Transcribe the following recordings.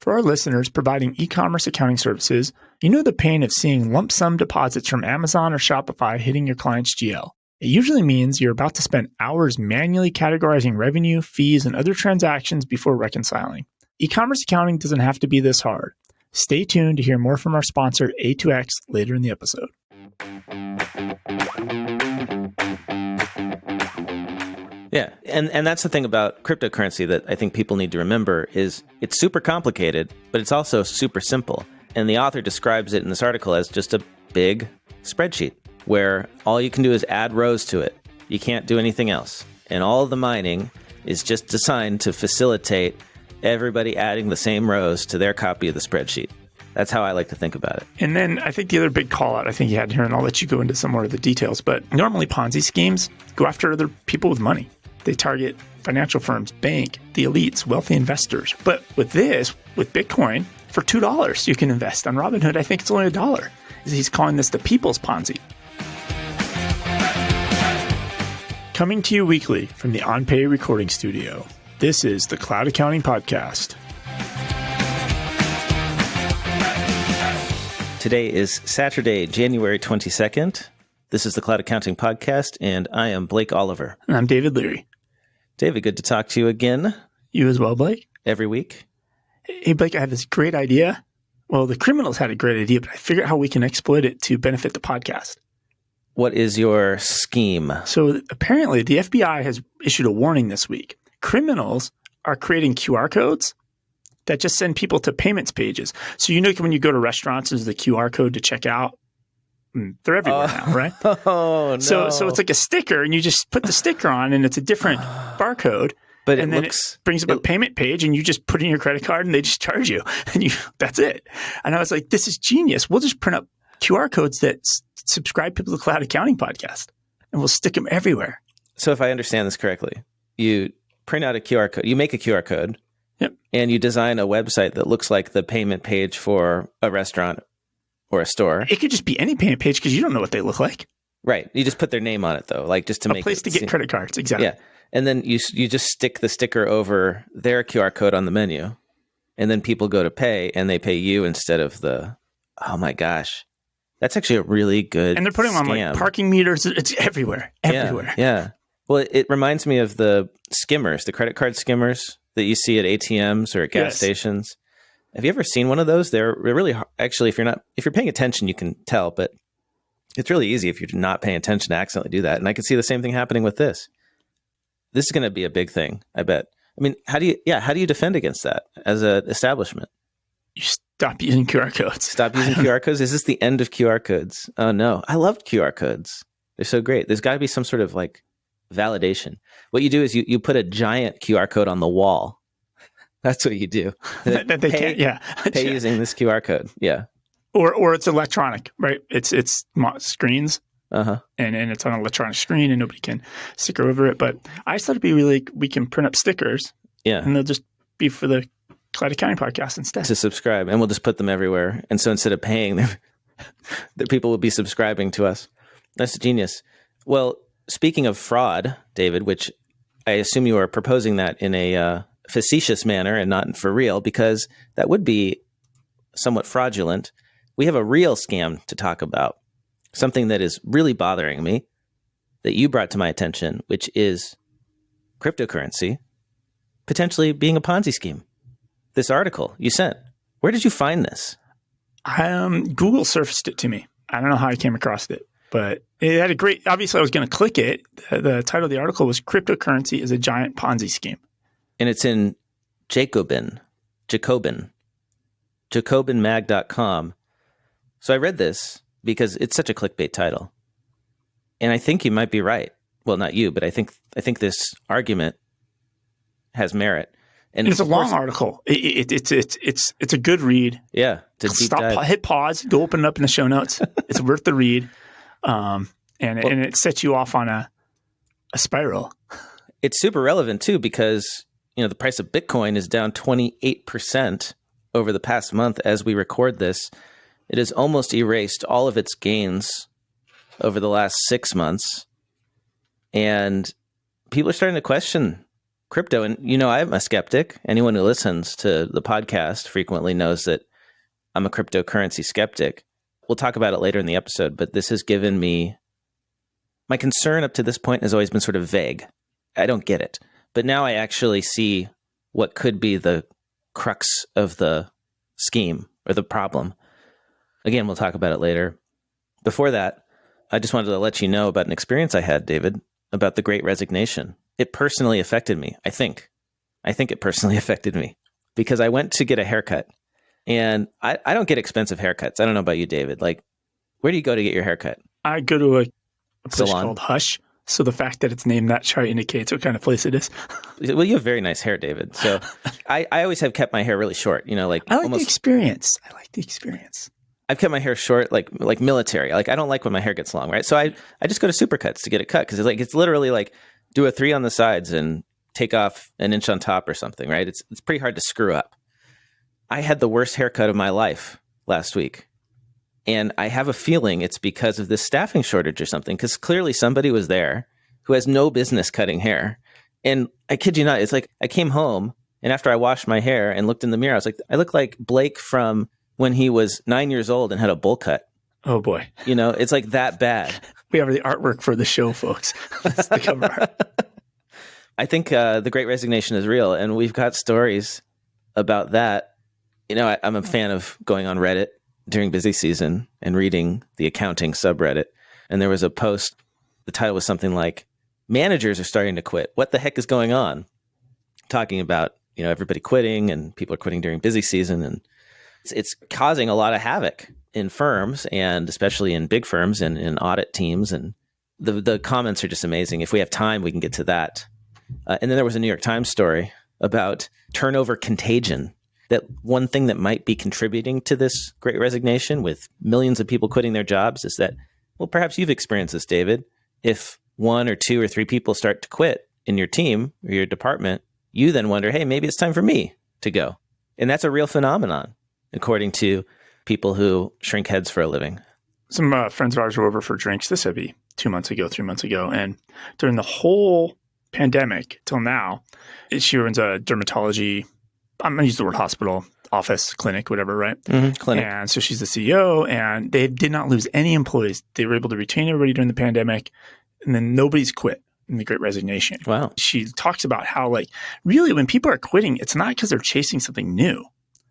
For our listeners providing e-commerce accounting services, you know the pain of seeing lump sum deposits from Amazon or Shopify hitting your client's GL. It usually means you're about to spend hours manually categorizing revenue, fees, and other transactions before reconciling. E-commerce accounting doesn't have to be this hard. Stay tuned to hear more from our sponsor, A2X, later in the episode. Yeah, and that's the thing about cryptocurrency that I think people need to remember is it's super complicated, but it's also super simple. And the author describes it in this article as just a big spreadsheet where all you can do is add rows to it. You can't do anything else. And all of the mining is just designed to facilitate everybody adding the same rows to their copy of the spreadsheet. That's how I like to think about it. And then I think the other big call out I think you had here, and I'll let you go into some more of the details, but normally Ponzi schemes go after other people with money. They target financial firms, bank, the elites, wealthy investors. But with this, with Bitcoin, for $2 you can invest. On Robinhood, I think it's only $1. He's calling this the people's Ponzi. Coming to you weekly from the OnPay recording studio, this is the Cloud Accounting Podcast. Today is Saturday, January 22nd. This is the Cloud Accounting Podcast, and I am Blake Oliver. And I'm David Leary. David, good to talk to you again. You as well, Blake? Every week. Hey, Blake, I have this great idea. Well, the criminals had a great idea, but I figured out how we can exploit it to benefit the podcast. What is your scheme? So apparently the FBI has issued a warning this week. Criminals are creating QR codes that just send people to payments pages. So you know when you go to restaurants, there's the QR code to check out. They're everywhere now, right? Oh, no. So it's like a sticker, and you just put the sticker on, and it's a different barcode. But and then it brings up a payment page, and you just put in your credit card, and they just charge you. And that's it. And I was like, this is genius. We'll just print up QR codes that subscribe people to the Cloud Accounting Podcast, and we'll stick them everywhere. So if I understand this correctly, you print out a QR code, you make a QR code, yep, and you design a website that looks like the payment page for a restaurant or a store. It could just be any payment page because you don't know what they look like. Right. You just put their name on it, though, like just to make a place to get credit cards. Exactly. Yeah. And then you just stick the sticker over their QR code on the menu, and then people go to pay, and they pay you instead of the. Oh my gosh, that's actually a really good. And they're putting them on like parking meters. It's everywhere. Yeah. Well, it reminds me of the skimmers, the credit card skimmers that you see at ATMs or at gas stations. Have you ever seen one of those? They're really actually, if you're paying attention, you can tell, but it's really easy if you're not paying attention to accidentally do that. And I can see the same thing happening with this. This is going to be a big thing, I bet. I mean, how do you defend against that as an establishment? You stop using QR codes. Stop using QR codes? Is this the end of QR codes? Oh no, I love QR codes. They're so great. There's got to be some sort of like validation. What you do is you put a giant QR code on the wall. That's what you do. That they can't, pay using this QR code. Yeah. Or it's electronic, right? It's screens. Uh-huh. And it's on an electronic screen and nobody can sticker over it. But I just thought it'd be really, we can print up stickers. Yeah. And they'll just be for the Cloud Accounting Podcast instead. To subscribe. And we'll just put them everywhere. And so instead of paying them, the people will be subscribing to us. That's genius. Well, speaking of fraud, David, which I assume you are proposing that in a facetious manner and not for real, because that would be somewhat fraudulent. We have a real scam to talk about, something that is really bothering me that you brought to my attention, which is cryptocurrency potentially being a Ponzi scheme. This article you sent, where did you find this? Google surfaced it to me. I don't know how I came across it, but it had a great, obviously I was going to click it. The title of the article was Cryptocurrency is a Giant Ponzi Scheme. And it's in jacobinmag.com. So I read this because it's such a clickbait title. And I think you might be right. Well, not you, but I think this argument has merit. And it's a long article. It's a good read. Yeah. Hit pause, go open it up in the show notes. It's worth the read. And it sets you off on a spiral. It's super relevant too, because the price of Bitcoin is down 28% over the past month as we record this. It has almost erased all of its gains over the last 6 months. And people are starting to question crypto. And, I'm a skeptic. Anyone who listens to the podcast frequently knows that I'm a cryptocurrency skeptic. We'll talk about it later in the episode, but this has given me, my concern up to this point has always been sort of vague. I don't get it. But now I actually see what could be the crux of the scheme or the problem. Again, we'll talk about it later. Before that, I just wanted to let you know about an experience I had, David, about the Great Resignation. It personally affected me, I think. I think it personally affected me because I went to get a haircut. And I don't get expensive haircuts. I don't know about you, David. Like, where do you go to get your haircut? I go to a place Salon? called Hush. So the fact that it's named that chart indicates what kind of place it is. Well, you have very nice hair, David. So I always have kept my hair really short. I like the experience. I've kept my hair short, like military. Like, I don't like when my hair gets long, right? So I just go to Supercuts to get it cut because it's literally like do a 3 on the sides and take off an inch on top or something, right? It's pretty hard to screw up. I had the worst haircut of my life last week. And I have a feeling it's because of this staffing shortage or something, because clearly somebody was there who has no business cutting hair. And I kid you not, it's like I came home and after I washed my hair and looked in the mirror, I was like, I look like Blake from when he was 9 years old and had a bowl cut. Oh boy. It's like that bad. We have the artwork for the show, folks. That's the cover art. I think the Great Resignation is real. And we've got stories about that. I'm a fan of going on Reddit during busy season and reading the accounting subreddit. And there was a post, the title was something like, managers are starting to quit. What the heck is going on? Talking about, everybody quitting and people are quitting during busy season. And it's causing a lot of havoc in firms and especially in big firms and in audit teams. And the comments are just amazing. If we have time, we can get to that. And then there was a New York Times story about turnover contagion. That one thing that might be contributing to this Great Resignation with millions of people quitting their jobs is that, well, perhaps you've experienced this, David. If 1 or 2 or 3 people start to quit in your team or your department, you then wonder, hey, maybe it's time for me to go. And that's a real phenomenon, according to people who shrink heads for a living. Some friends of ours were over for drinks. This would be 2 months ago, 3 months ago. And during the whole pandemic till now, she runs a dermatology, I'm going to use the word hospital, office, clinic, whatever, right? Mm-hmm, clinic. And so she's the CEO, and they did not lose any employees. They were able to retain everybody during the pandemic, and then nobody's quit in the Great Resignation. Wow. She talks about how, really, when people are quitting, it's not because they're chasing something new.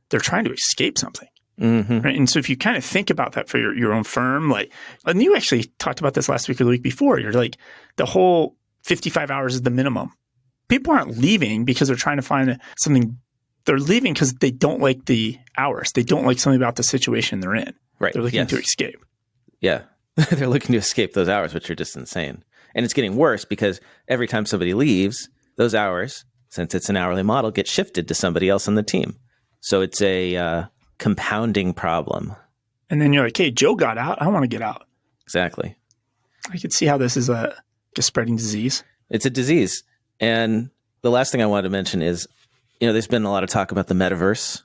They're trying to escape something. Mm-hmm. Right? And so if you kind of think about that for your own firm, and you actually talked about this last week or the week before, you're like, the whole 55 hours is the minimum. People aren't leaving because they're trying to find something. They're leaving because they don't like the hours. They don't like something about the situation they're in. Right. They're looking to escape. Yeah. They're looking to escape those hours, which are just insane. And it's getting worse because every time somebody leaves, those hours, since it's an hourly model, get shifted to somebody else on the team. So it's a compounding problem. And then you're like, hey, Joe got out. I want to get out. Exactly. I could see how this is a spreading disease. It's a disease. And the last thing I wanted to mention is, there's been a lot of talk about the metaverse.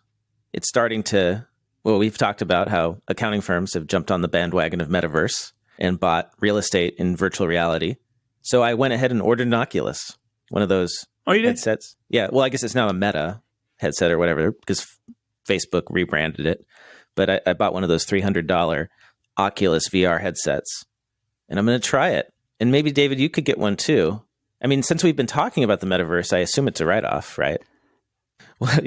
It's starting to, we've talked about how accounting firms have jumped on the bandwagon of metaverse and bought real estate in virtual reality. So I went ahead and ordered an Oculus, one of those headsets. Yeah. Well, I guess it's now a Meta headset or whatever because Facebook rebranded it. But I bought one of those $300 Oculus VR headsets and I'm going to try it. And maybe, David, you could get one too. I mean, since we've been talking about the metaverse, I assume it's a write-off, right? Well,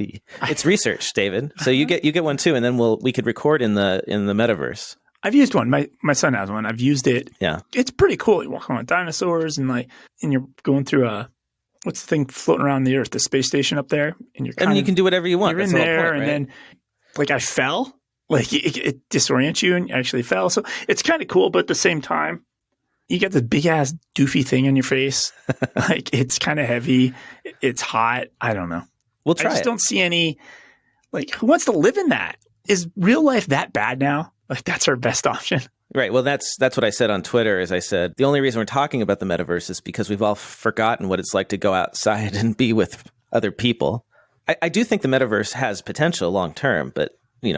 it's research, David. So you get one too, and then we could record in the metaverse. I've used one. My son has one. I've used it. Yeah, it's pretty cool. You walk around with dinosaurs and you're going through what's the thing floating around the Earth, the space station up there, and you can do whatever you want. You're in there, and then I fell. It disorients you, and you actually fell. So it's kind of cool, but at the same time, you got this big ass doofy thing on your face. It's kind of heavy. It's hot. I don't know. We'll try. I just don't see any. Who wants to live in that? Is real life that bad now? That's our best option. Right. Well, that's what I said on Twitter. As I said, the only reason we're talking about the metaverse is because we've all forgotten what it's like to go outside and be with other people. I do think the metaverse has potential long term, but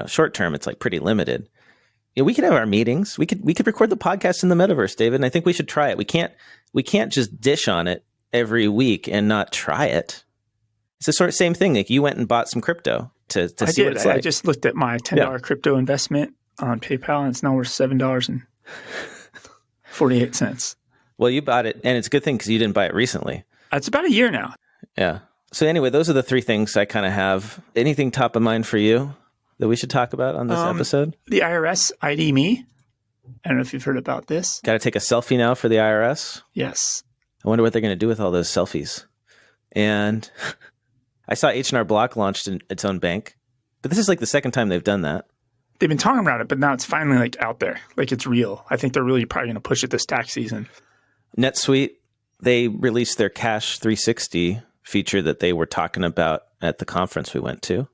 short term, it's pretty limited. We could have our meetings. We could record the podcast in the metaverse, David. And I think we should try it. We can't just dish on it every week and not try it. It's the sort of same thing. Like you went and bought some crypto to see what it's like. I just looked at my $10 crypto investment on PayPal, and it's now worth $7.48. Well, you bought it, and it's a good thing because you didn't buy it recently. It's about a year now. Yeah. So anyway, those are the three things I kind of have. Anything top of mind for you that we should talk about on this episode? The IRS ID me. I don't know if you've heard about this. Got to take a selfie now for the IRS? Yes. I wonder what they're going to do with all those selfies. And I saw H&R Block launched its own bank, but this is like the second time they've done that. They've been talking about it, but now it's finally like out there. Like it's real. I think they're really probably going to push it this tax season. NetSuite, they released their Cash 360 feature that they were talking about at the conference we went to.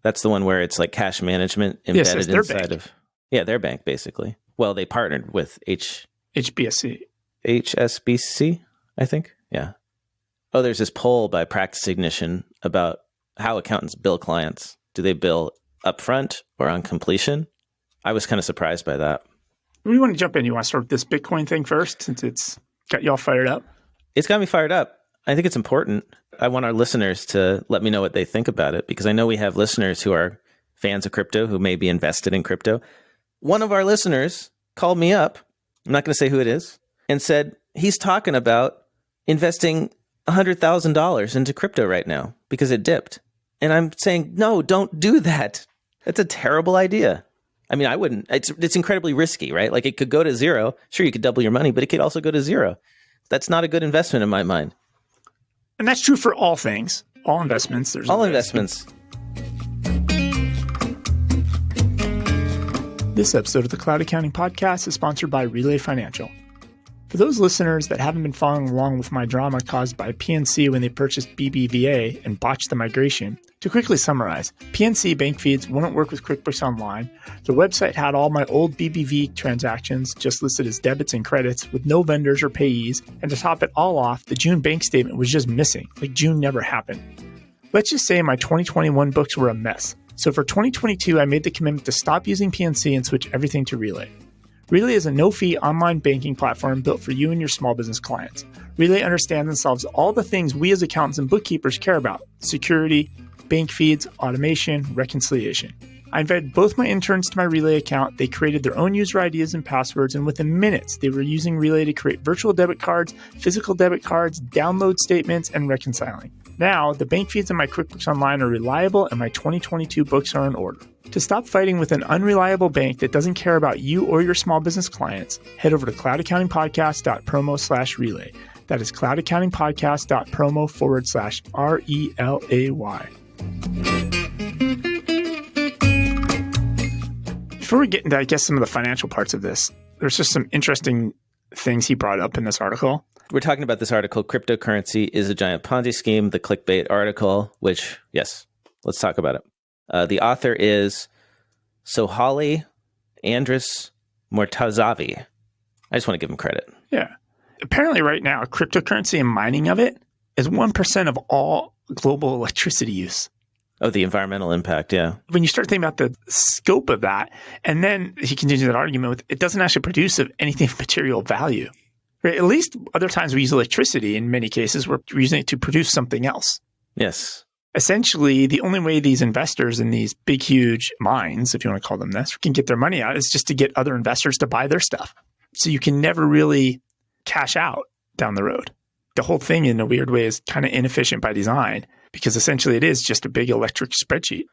That's the one where it's like cash management embedded inside of their bank, basically. Well, they partnered with HSBC, I think. Yeah. Oh, there's this poll by Practice Ignition about how accountants bill clients. Do they bill upfront or on completion? I was kind of surprised by that. We want to jump in. You want to start with this Bitcoin thing first, since it's got you all fired up? It's got me fired up. I think it's important. I want our listeners to let me know what they think about it, because I know we have listeners who are fans of crypto, who may be invested in crypto. One of our listeners called me up, I'm not going to say who it is, and said he's talking about investing $100,000 into crypto right now because it dipped. And I'm saying, no, don't do that. That's a terrible idea. I mean, I wouldn't. It's incredibly risky, right? Like it could go to zero. Sure, you could double your money, but it could also go to zero. That's not a good investment in my mind. And that's true for all things, all investments. There's all investments. This episode of the Cloud Accounting Podcast is sponsored by Relay Financial. For those listeners that haven't been following along with my drama caused by PNC when they purchased BBVA and botched the migration, to quickly summarize, PNC bank feeds wouldn't work with QuickBooks Online. Their website had all my old BBV transactions just listed as debits and credits with no vendors or payees, and to top it all off, the June bank statement was just missing, like June never happened. Let's just say my 2021 books were a mess. So for 2022, I made the commitment to stop using PNC and switch everything to Relay. Relay is a no-fee online banking platform built for you and your small business clients. Relay understands and solves all the things we as accountants and bookkeepers care about: security, bank feeds, automation, reconciliation. I invited both my interns to my Relay account. They created their own user IDs and passwords, and within minutes, they were using Relay to create virtual debit cards, physical debit cards, download statements, and reconciling. Now, the bank feeds in my QuickBooks Online are reliable, and my 2022 books are in order. To stop fighting with an unreliable bank that doesn't care about you or your small business clients, head over to cloudaccountingpodcast.promo/relay. That is cloudaccountingpodcast.promo/RELAY. Before we get into, I guess, some of the financial parts of this, there's just some interesting things he brought up in this article. We're talking about this article, Cryptocurrency is a Giant Ponzi Scheme, the clickbait article, which, yes, let's talk about it. The author is Sohaly Andris Mortazavi. I just want to give him credit. Yeah. Apparently right now, cryptocurrency and mining of it is 1% of all global electricity use. Oh, the environmental impact, yeah. When you start thinking about the scope of that, and then he continues that argument with, it doesn't actually produce anything of material value. Right? At least other times we use electricity, in many cases, we're using it to produce something else. Yes. Essentially, the only way these investors in these big, huge mines, if you want to call them this, can get their money out is just to get other investors to buy their stuff. So you can never really cash out down the road. The whole thing, in a weird way, is kind of inefficient by design, because essentially it is just a big electric spreadsheet.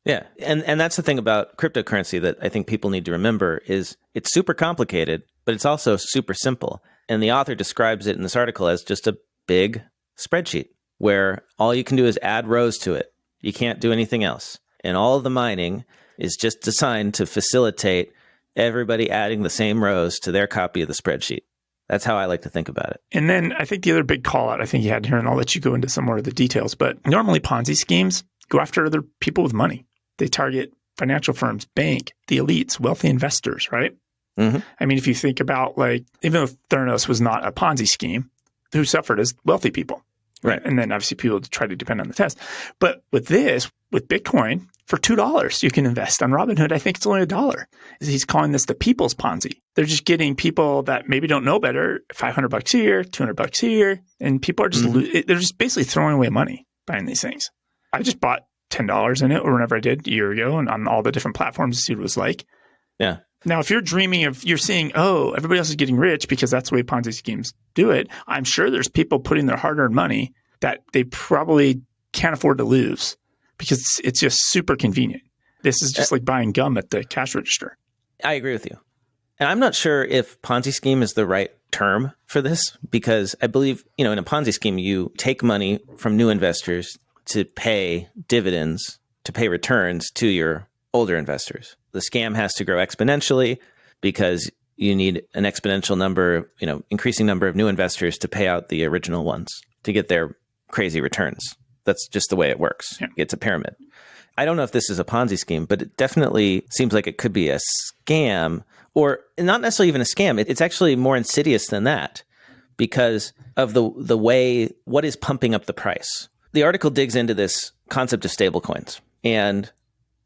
Yeah. And that's the thing about cryptocurrency that I think people need to remember is it's super complicated, but it's also super simple. And the author describes it in this article as just a big spreadsheet where all you can do is add rows to it. You can't do anything else. And all of the mining is just designed to facilitate everybody adding the same rows to their copy of the spreadsheet. That's how I like to think about it. And then I think the other big call out I think you had here, and I'll let you go into some more of the details, but normally Ponzi schemes go after other people with money. They target financial firms, bank, the elites, wealthy investors, right? Mm-hmm. I mean, if you think about, like, even though Theranos was not a Ponzi scheme, who suffered as wealthy people, right? And then obviously people try to depend on the test. But with this, with Bitcoin, for $2 you can invest. On Robinhood, I think it's only $1. He's calling this the people's Ponzi. They're just getting people that maybe don't know better, $500 here, $200 here, and people are just they're just basically throwing away money buying these things. I just bought $10 in it, or whenever I did a year ago, and on all the different platforms to see what it was like. Yeah. Now, if you're dreaming of, you're seeing, oh, everybody else is getting rich because that's the way Ponzi schemes do it, I'm sure there's people putting their hard-earned money that they probably can't afford to lose because it's just super convenient. This is just like buying gum at the cash register. I agree with you. And I'm not sure if Ponzi scheme is the right term for this, because I believe, in a Ponzi scheme, you take money from new investors to pay dividends, to pay returns to your older investors. The scam has to grow exponentially because you need an exponential number, increasing number of new investors to pay out the original ones to get their crazy returns. That's just the way it works. Yeah. It's a pyramid. I don't know if this is a Ponzi scheme, but it definitely seems like it could be a scam, or not necessarily even a scam. It's actually more insidious than that because of the way, what is pumping up the price. The article digs into this concept of stablecoins, and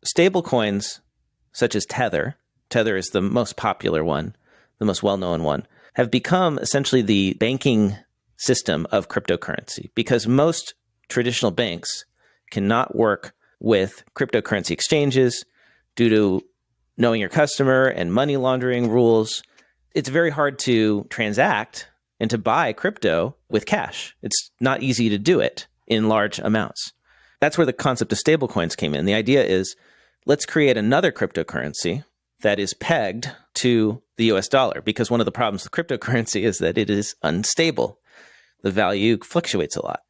stablecoins such as Tether is the most popular one, the most well-known one, have become essentially the banking system of cryptocurrency because most traditional banks cannot work with cryptocurrency exchanges due to knowing your customer and money laundering rules. It's very hard to transact and to buy crypto with cash. It's not easy to do it in large amounts. That's where the concept of stablecoins came in. The idea is, let's create another cryptocurrency that is pegged to the US dollar, because one of the problems with cryptocurrency is that it is unstable. The value fluctuates a lot.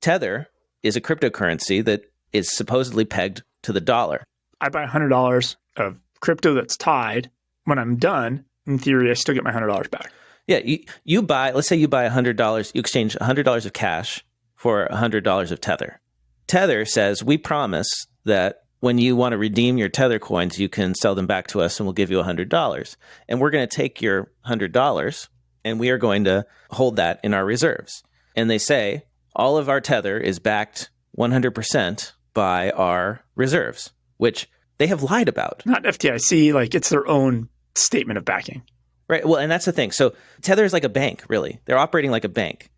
Tether is a cryptocurrency that is supposedly pegged to the dollar. I buy $100 of crypto that's tied. When I'm done, in theory, I still get my $100 back. Yeah, you buy, let's say you buy $100, you exchange $100 of cash for $100 of Tether. Tether says, we promise that when you want to redeem your Tether coins, you can sell them back to us and we'll give you $100. And we're going to take your $100 and we are going to hold that in our reserves. And they say, all of our Tether is backed 100% by our reserves, which they have lied about. Not FDIC, like it's their own statement of backing. Right. Well, and that's the thing. So Tether is like a bank, really. They're operating like a bank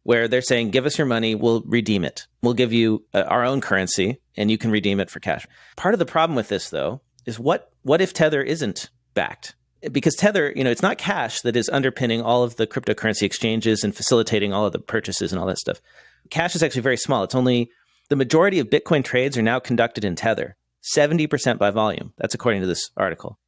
where they're saying, give us your money, we'll redeem it. We'll give you our own currency and you can redeem it for cash. Part of the problem with this, though, is what if Tether isn't backed? Because Tether, it's not cash that is underpinning all of the cryptocurrency exchanges and facilitating all of the purchases and all that stuff. Cash is actually very small. It's only the majority of Bitcoin trades are now conducted in Tether, 70% by volume. That's according to this article.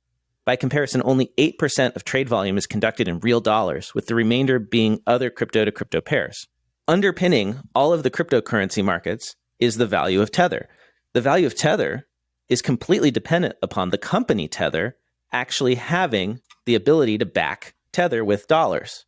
By comparison, only 8% of trade volume is conducted in real dollars, with the remainder being other crypto to crypto pairs. Underpinning all of the cryptocurrency markets is the value of Tether. The value of Tether is completely dependent upon the company Tether actually having the ability to back Tether with dollars.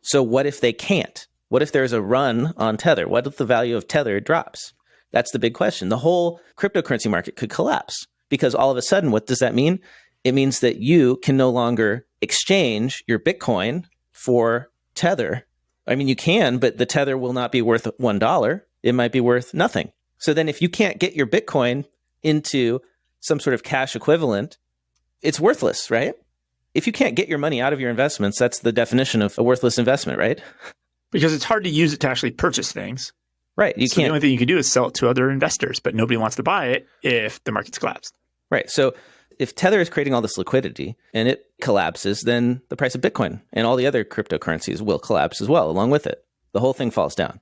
So what if they can't? What if there's a run on Tether? What if the value of Tether drops? That's the big question. The whole cryptocurrency market could collapse because all of a sudden, what does that mean? It means that you can no longer exchange your Bitcoin for Tether. I mean, you can, but the Tether will not be worth $1. It might be worth nothing. So then if you can't get your Bitcoin into some sort of cash equivalent, it's worthless, right? If you can't get your money out of your investments, that's the definition of a worthless investment, right? Because it's hard to use it to actually purchase things. Right. You so can't. The only thing you can do is sell it to other investors, but nobody wants to buy it if the market's collapsed. Right. So if Tether is creating all this liquidity and it collapses, then the price of Bitcoin and all the other cryptocurrencies will collapse as well, along with it. The whole thing falls down.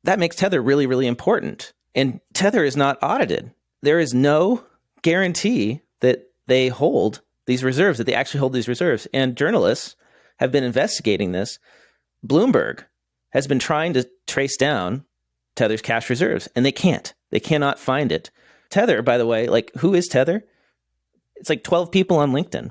That makes Tether really, really important. And Tether is not audited. There is no guarantee that they hold these reserves, that they actually hold these reserves. And journalists have been investigating this. Bloomberg has been trying to trace down Tether's cash reserves, and they can't. They cannot find it. Tether, by the way, like, who is Tether? It's like 12 people on LinkedIn.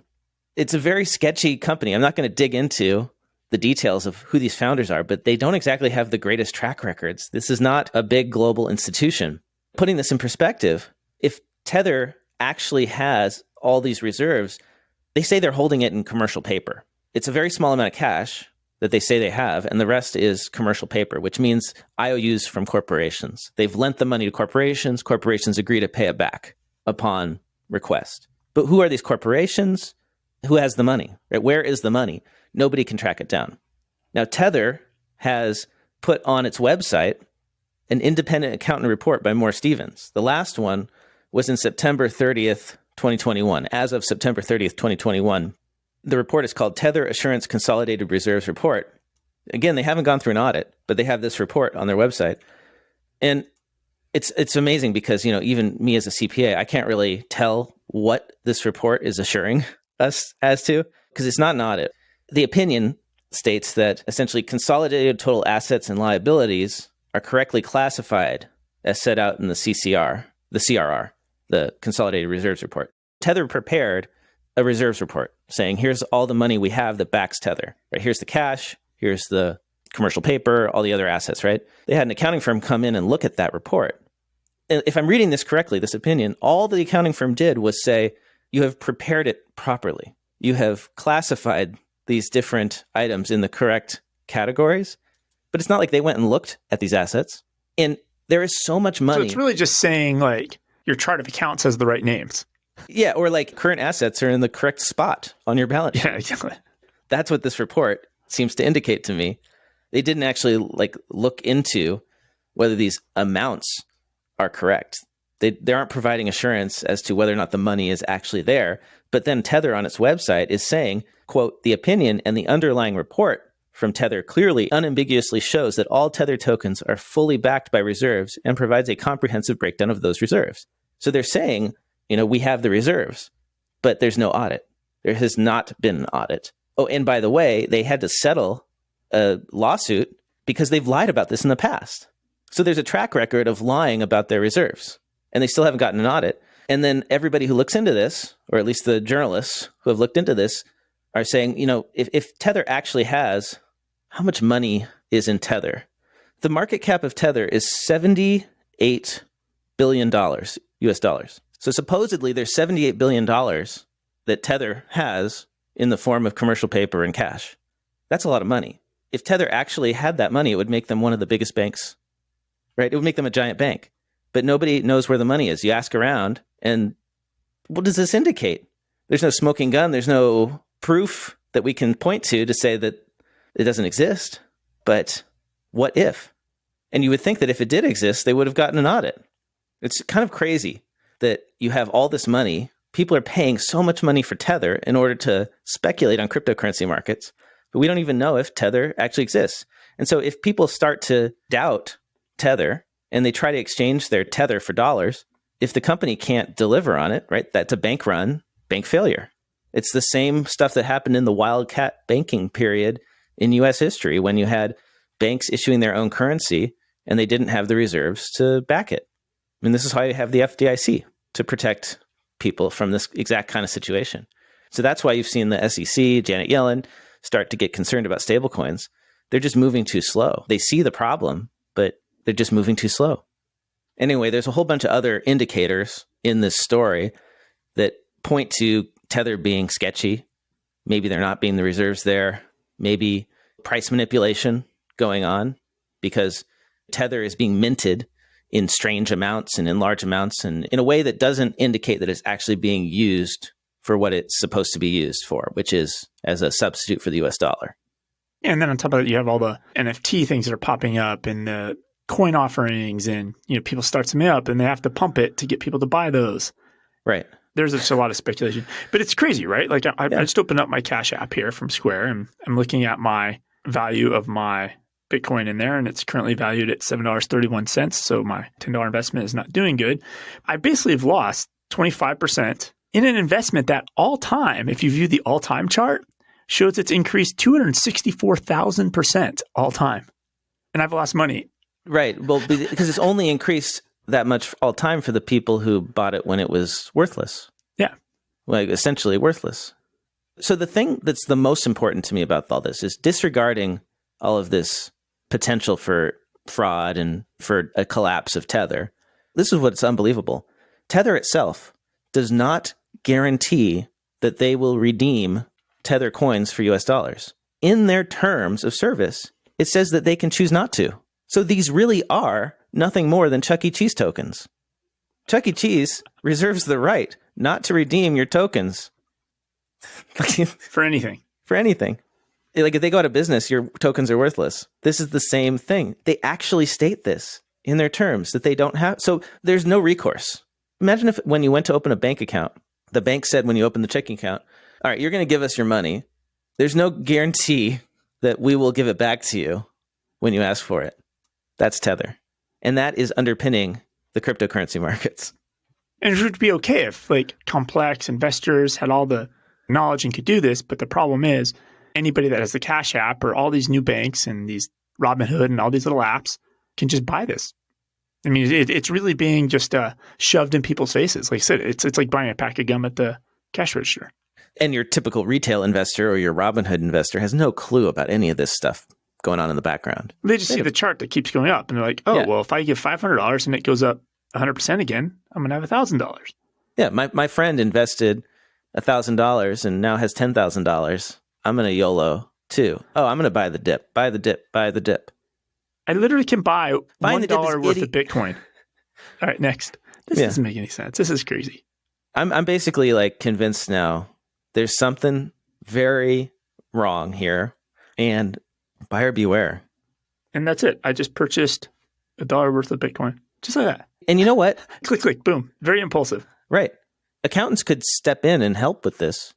It's a very sketchy company. I'm not going to dig into the details of who these founders are, but they don't exactly have the greatest track records. This is not a big global institution. Putting this in perspective, if Tether actually has all these reserves, they say they're holding it in commercial paper. It's a very small amount of cash that they say they have, and the rest is commercial paper, which means IOUs from corporations. They've lent the money to corporations. Corporations agree to pay it back upon request. But who are these corporations? Who has the money? Right? Where is the money? Nobody can track it down. Now, Tether has put on its website an independent accountant report by Moore Stevens. The last one was in September 30th, 2021. As of September 30th, 2021, the report is called Tether Assurance Consolidated Reserves Report. Again, they haven't gone through an audit, but they have this report on their website. And it's amazing because, even me as a CPA, I can't really tell what this report is assuring us as to, because it's not an audit. The opinion states that essentially consolidated total assets and liabilities are correctly classified as set out in the CRR, the Consolidated Reserves Report. Tether prepared a reserves report saying, here's all the money we have that backs Tether. Right? Here's the cash, here's the commercial paper, all the other assets, right? They had an accounting firm come in and look at that report. And if I'm reading this correctly, this opinion, all the accounting firm did was say, you have prepared it properly. You have classified these different items in the correct categories, but it's not like they went and looked at these assets. And there is so much money. So it's really just saying like your chart of accounts has the right names. Yeah, or like current assets are in the correct spot on your balance sheet. Yeah, exactly. That's what this report seems to indicate to me. They didn't actually look into whether these amounts are correct. They aren't providing assurance as to whether or not the money is actually there. But then Tether on its website is saying, quote, the opinion and the underlying report from Tether clearly unambiguously shows that all Tether tokens are fully backed by reserves and provides a comprehensive breakdown of those reserves. So they're saying, we have the reserves, but there's no audit. There has not been an audit. Oh, and by the way, they had to settle a lawsuit because they've lied about this in the past. So there's a track record of lying about their reserves, and they still haven't gotten an audit. And then everybody who looks into this, or at least the journalists who have looked into this, are saying, if Tether actually has, how much money is in Tether? The market cap of Tether is $78 billion US dollars. So supposedly there's $78 billion that Tether has in the form of commercial paper and cash. That's a lot of money. If Tether actually had that money, it would make them one of the biggest banks, right? It would make them a giant bank. But nobody knows where the money is. You ask around, and what does this indicate? There's no smoking gun. There's no proof that we can point to say that it doesn't exist. But what if? And you would think that if it did exist, they would have gotten an audit. It's kind of crazy that you have all this money. People are paying so much money for Tether in order to speculate on cryptocurrency markets, but we don't even know if Tether actually exists. And so if people start to doubt Tether and they try to exchange their Tether for dollars, if the company can't deliver on it, right, that's a bank run, bank failure. It's the same stuff that happened in the wildcat banking period in US history when you had banks issuing their own currency and they didn't have the reserves to back it. I mean, this is why you have the FDIC, to protect people from this exact kind of situation. So that's why you've seen the SEC, Janet Yellen, start to get concerned about stablecoins. They're just moving too slow. They see the problem, but they're just moving too slow. Anyway, there's a whole bunch of other indicators in this story that point to Tether being sketchy. Maybe there not being the reserves there. Maybe price manipulation going on because Tether is being minted in strange amounts and in large amounts and in a way that doesn't indicate that it's actually being used for what it's supposed to be used for, which is as a substitute for the US dollar. And then on top of that, you have all the NFT things that are popping up and the coin offerings and, people start something up and they have to pump it to get people to buy those. Right. There's just a lot of speculation, but it's crazy, right? Like I just opened up my Cash app here from Square and I'm looking at my value of my Bitcoin in there, and it's currently valued at $7.31. So my $10 investment is not doing good. I basically have lost 25% in an investment that all time, if you view the all time chart, shows it's increased 264,000% all time. And I've lost money. Right. Well, because it's only increased that much all time for the people who bought it when it was worthless. Yeah. Like essentially worthless. So the thing that's the most important to me about all this is disregarding all of this potential for fraud and for a collapse of Tether. This is what's unbelievable. Tether itself does not guarantee that they will redeem Tether coins for US dollars. In their terms of service, it says that they can choose not to. So these really are nothing more than Chuck E. Cheese tokens. Chuck E. Cheese reserves the right not to redeem your tokens For anything. for anything. Like if they go out of business, your tokens are worthless. This is the same thing. They actually state this in their terms that they don't have. So there's no recourse. Imagine if when you went to open a bank account, the bank said when you open the checking account, all right, you're going to give us your money. There's no guarantee that we will give it back to you when you ask for it. That's Tether. And that is underpinning the cryptocurrency markets. And it would be okay if like complex investors had all the knowledge and could do this. But the problem is anybody that has the Cash App or all these new banks and these Robinhood and all these little apps can just buy this. I mean, it's really being just shoved in people's faces. Like I said, it's like buying a pack of gum at the cash register. And your typical retail investor or your Robinhood investor has no clue about any of this stuff going on in the background. They just see the chart that keeps going up and they're like, oh, well, if I give $500 and it goes up 100% again, I'm going to have $1,000. Yeah, my friend invested $1,000 and now has $10,000. I'm going to YOLO too. Oh, I'm going to buy the dip, buy the dip, buy the dip. I literally can buy Buying $1 worth of Bitcoin. All right, next. This doesn't make any sense. This is crazy. I'm basically like convinced now there's something very wrong here, and buyer beware. And that's it. I just purchased $1 worth of Bitcoin. Just like that. And you know what? Click, click, boom. Very impulsive. Right. Accountants could step in and help with this.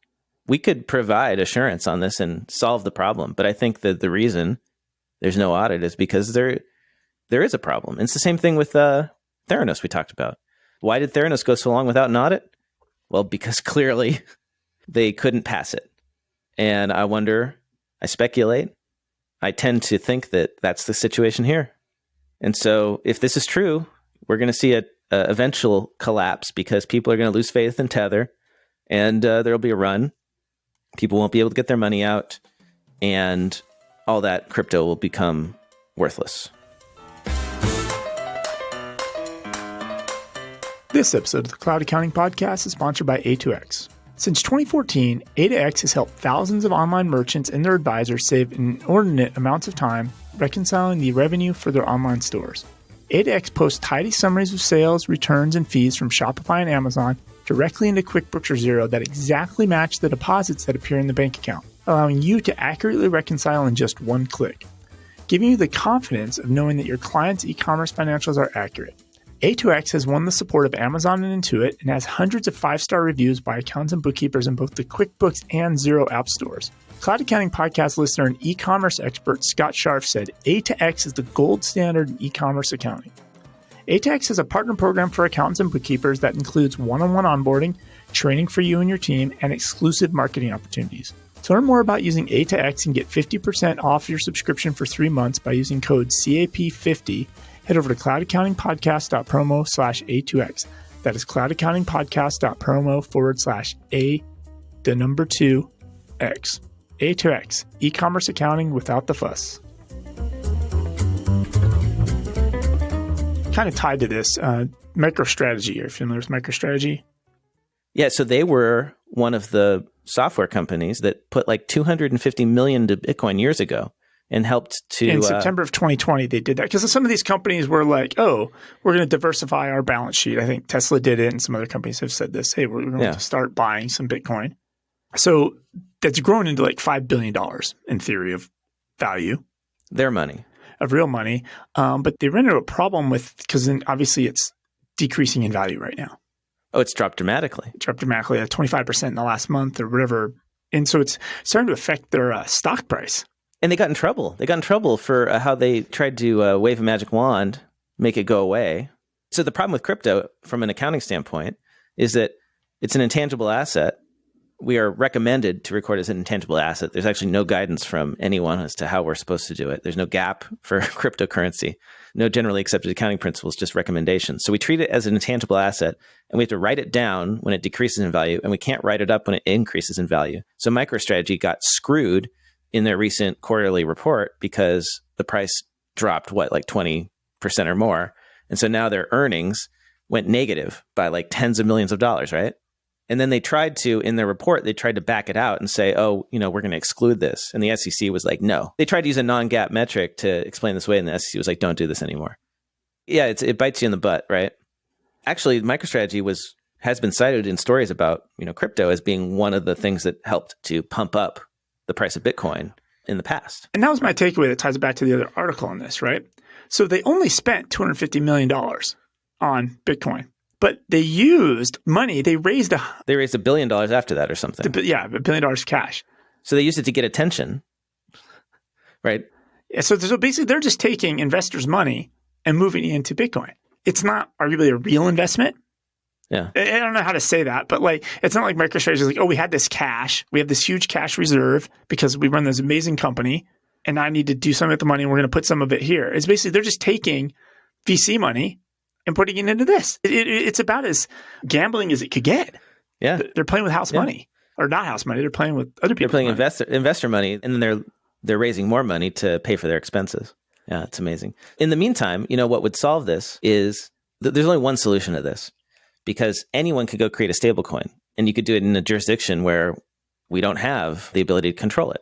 We could provide assurance on this and solve the problem. But I think that the reason there's no audit is because there is a problem. And it's the same thing with Theranos we talked about. Why did Theranos go so long without an audit? Well, because clearly they couldn't pass it. And I speculate, I tend to think that that's the situation here. And so if this is true, we're going to see a eventual collapse because people are going to lose faith in Tether and there'll be a run. People won't be able to get their money out and all that crypto will become worthless. This episode of the Cloud Accounting Podcast is sponsored by A2X. Since 2014, A2X has helped thousands of online merchants and their advisors save inordinate amounts of time reconciling the revenue for their online stores. A2X posts tidy summaries of sales, returns, and fees from Shopify and Amazon directly into QuickBooks or Xero that exactly match the deposits that appear in the bank account, allowing you to accurately reconcile in just one click, giving you the confidence of knowing that your client's e-commerce financials are accurate. A2X has won the support of Amazon and Intuit and has hundreds of 5-star reviews by accountants and bookkeepers in both the QuickBooks and Xero app stores. Cloud Accounting Podcast listener and e-commerce expert Scott Scharf said A2X is the gold standard in e-commerce accounting. A2X is a partner program for accountants and bookkeepers that includes one-on-one onboarding, training for you and your team, and exclusive marketing opportunities. To learn more about using A2X and get 50% off your subscription for 3 months by using code CAP50, head over to cloudaccountingpodcast.promo/A2X. That is cloudaccountingpodcast.promo/A2X. A2X, e-commerce accounting without the fuss. Kind of tied to this, MicroStrategy. Are you familiar with MicroStrategy? Yeah, so they were one of the software companies that put like $250 million to Bitcoin years ago and helped to... In September of 2020, they did that. Because some of these companies were like, oh, we're going to diversify our balance sheet. I think Tesla did it and some other companies have said this. Hey, we're going to start buying some Bitcoin. So that's grown into like $5 billion in theory of value. Their money. Of real money. But they ran into a problem with, because obviously it's decreasing in value right now. Oh, it's dropped dramatically. It dropped dramatically at 25% in the last month or whatever. And so it's starting to affect their stock price. And they got in trouble. They got in trouble for how they tried to wave a magic wand, make it go away. So the problem with crypto from an accounting standpoint is that it's an intangible asset. We are recommended to record as an intangible asset. There's actually no guidance from anyone as to how we're supposed to do it. There's no gap for cryptocurrency, no generally accepted accounting principles, just recommendations. So we treat it as an intangible asset and we have to write it down when it decreases in value and we can't write it up when it increases in value. So MicroStrategy got screwed in their recent quarterly report because the price dropped, like 20% or more. And so now their earnings went negative by like tens of millions of dollars, right? And then they tried to, in their report, they tried to back it out and say, oh, we're going to exclude this. And the SEC was like, no. They tried to use a non-GAAP metric to explain this way. And the SEC was like, don't do this anymore. Yeah, it bites you in the butt, right? Actually, MicroStrategy has been cited in stories about, crypto as being one of the things that helped to pump up the price of Bitcoin in the past. And that was my takeaway that ties it back to the other article on this, right? So they only spent $250 million on Bitcoin, but they used money. They raised $1 billion after that or something. $1 billion cash. So they used it to get attention, right? Yeah, so basically they're just taking investors' money and moving it into Bitcoin. It's not arguably a real investment. Yeah. I don't know how to say that, but it's not like MicroStrategy is like, oh, we had this cash. We have this huge cash reserve because we run this amazing company and I need to do something with the money and we're going to put some of it here. It's basically they're just taking VC money and putting it into this. It's about as gambling as it could get. Yeah. They're playing with house money or not house money. They're playing with other people. They're playing investor money, and then they're raising more money to pay for their expenses. Yeah, it's amazing. In the meantime, what would solve this is there's only one solution to this. Because anyone could go create a stablecoin, and you could do it in a jurisdiction where we don't have the ability to control it.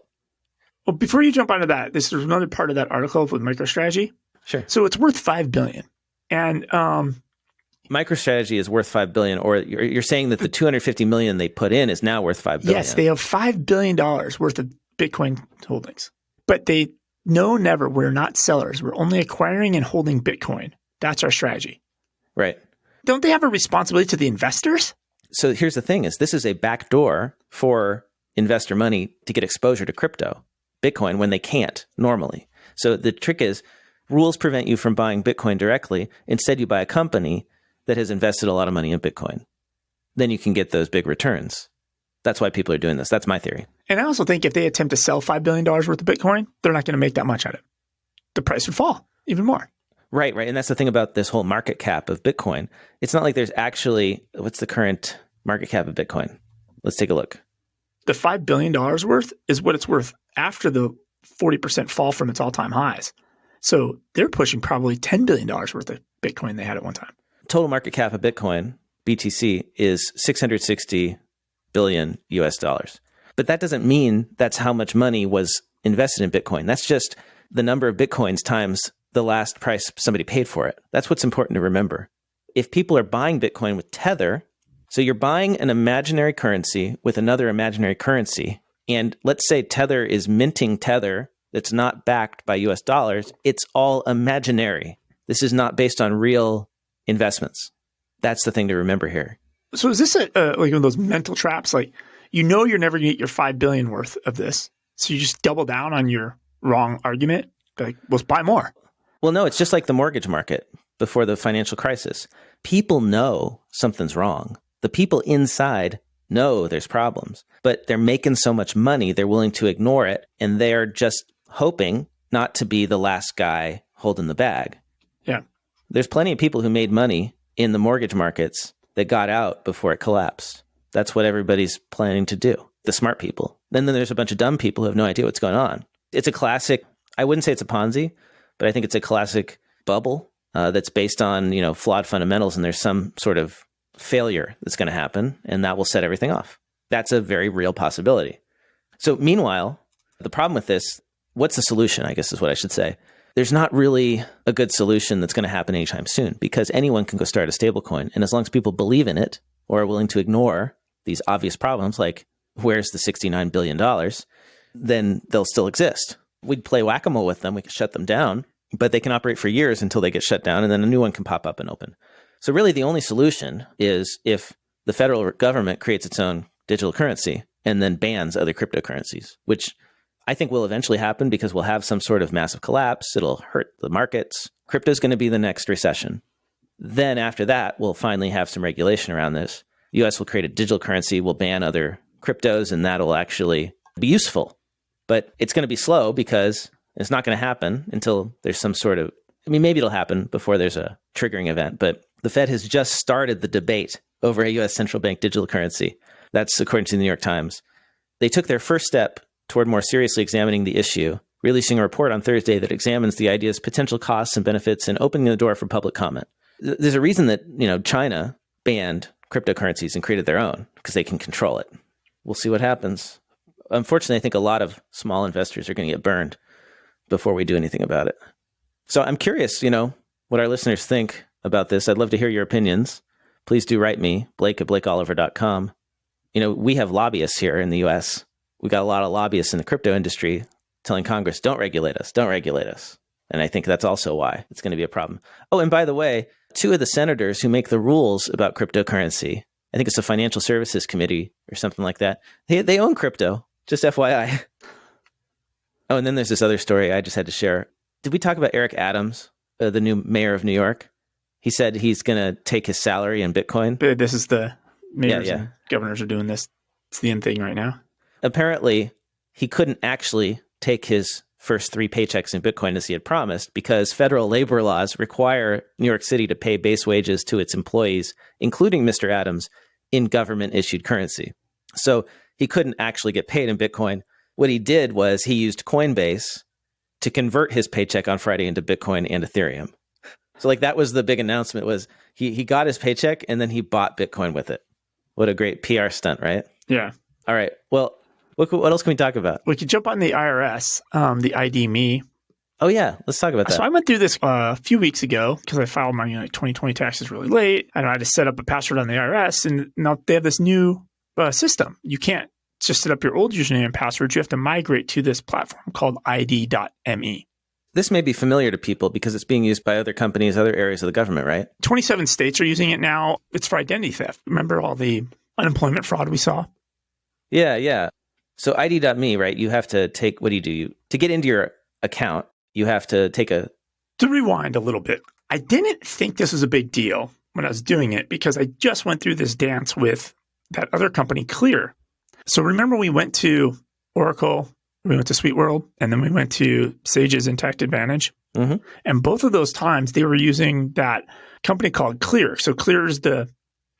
Well, before you jump onto that, there's another part of that article with MicroStrategy. Sure. So it's worth $5 billion, and MicroStrategy is worth $5 billion, or you're saying that the $250 million they put in is now worth $5 billion. Yes, they have $5 billion worth of Bitcoin holdings, but they never. We're not sellers. We're only acquiring and holding Bitcoin. That's our strategy. Right. Don't they have a responsibility to the investors? So here's the thing: this is a backdoor for investor money to get exposure to crypto, Bitcoin, when they can't normally. So the trick is rules prevent you from buying Bitcoin directly. Instead, you buy a company that has invested a lot of money in Bitcoin. Then you can get those big returns. That's why people are doing this. That's my theory. And I also think if they attempt to sell $5 billion worth of Bitcoin, they're not going to make that much out of it. The price would fall even more. Right. And that's the thing about this whole market cap of Bitcoin. It's not like there's actually, what's the current market cap of Bitcoin? Let's take a look. The $5 billion worth is what it's worth after the 40% fall from its all-time highs. So they're pushing probably $10 billion worth of Bitcoin they had at one time. Total market cap of Bitcoin, BTC, is 660 billion US dollars. But that doesn't mean that's how much money was invested in Bitcoin. That's just the number of Bitcoins times the last price somebody paid for it. That's what's important to remember. If people are buying Bitcoin with Tether, so you're buying an imaginary currency with another imaginary currency, and let's say Tether is minting Tether that's not backed by US dollars, it's all imaginary. This is not based on real investments. That's the thing to remember here. So is this like one of those mental traps? Like, you're never going to get your $5 billion worth of this, so you just double down on your wrong argument? Like, let's buy more. Well, no, it's just like the mortgage market before the financial crisis. People know something's wrong. The people inside know there's problems, but they're making so much money, they're willing to ignore it, and they're just hoping not to be the last guy holding the bag. Yeah. There's plenty of people who made money in the mortgage markets that got out before it collapsed. That's what everybody's planning to do, the smart people. Then there's a bunch of dumb people who have no idea what's going on. It's a classic, I wouldn't say it's a Ponzi, but I think it's a classic bubble that's based on, flawed fundamentals, and there's some sort of failure that's going to happen, and that will set everything off. That's a very real possibility. So meanwhile, the problem with this, what's the solution, I guess is what I should say. There's not really a good solution that's going to happen anytime soon, because anyone can go start a stablecoin. And as long as people believe in it or are willing to ignore these obvious problems, like where's the $69 billion, then they'll still exist. We'd play whack-a-mole with them. We could shut them down, but they can operate for years until they get shut down, and then a new one can pop up and open. So really the only solution is if the federal government creates its own digital currency and then bans other cryptocurrencies, which I think will eventually happen because we'll have some sort of massive collapse. It'll hurt the markets. Crypto is going to be the next recession. Then after that, we'll finally have some regulation around this. The US will create a digital currency, will ban other cryptos, and that'll actually be useful. But it's going to be slow because it's not going to happen until there's some sort of, maybe it'll happen before there's a triggering event, but the Fed has just started the debate over a US central bank digital currency. That's according to the New York Times. They took their first step toward more seriously examining the issue, releasing a report on Thursday that examines the idea's potential costs and benefits and opening the door for public comment. There's a reason that, China banned cryptocurrencies and created their own, because they can control it. We'll see what happens. Unfortunately, I think a lot of small investors are going to get burned before we do anything about it. So I'm curious, what our listeners think about this. I'd love to hear your opinions. please do write me, blake@blakeoliver.com. We have lobbyists here in the US. We got a lot of lobbyists in the crypto industry telling Congress, don't regulate us, don't regulate us. And I think that's also why it's going to be a problem. Oh, and by the way, 2 of the senators who make the rules about cryptocurrency, I think it's the Financial Services Committee or something like that, they own crypto, just FYI. Oh, and then there's this other story I just had to share. Did we talk about Eric Adams, the new mayor of New York? He said he's going to take his salary in Bitcoin. This is the mayors and governors are doing this. It's the end thing right now. Apparently, he couldn't actually take his first 3 paychecks in Bitcoin as he had promised because federal labor laws require New York City to pay base wages to its employees, including Mr. Adams, in government-issued currency. So he couldn't actually get paid in Bitcoin. What he did was he used Coinbase to convert his paycheck on Friday into Bitcoin and Ethereum. So that was the big announcement was he got his paycheck and then he bought Bitcoin with it. What a great PR stunt, right? Yeah. All right. Well, what else can we talk about? We could jump on the IRS, the ID Me. Oh, yeah. Let's talk about that. So I went through this a few weeks ago because I filed my 2020 taxes really late. And I had to set up a password on the IRS. And now they have this new system. You can't just set up your old username and password. You have to migrate to this platform called ID.me. This may be familiar to people because it's being used by other companies, other areas of the government, right? 27 states are using it now. It's for identity theft. Remember all the unemployment fraud we saw? Yeah. So ID.me, right? You have to take, what do you do? To get into your account, you have to take To rewind a little bit, I didn't think this was a big deal when I was doing it because I just went through this dance with that other company, Clear. So remember we went to Oracle, we went to Sweet World, and then we went to Sage's Intact Advantage. Mm-hmm. And both of those times they were using that company called Clear. So Clear is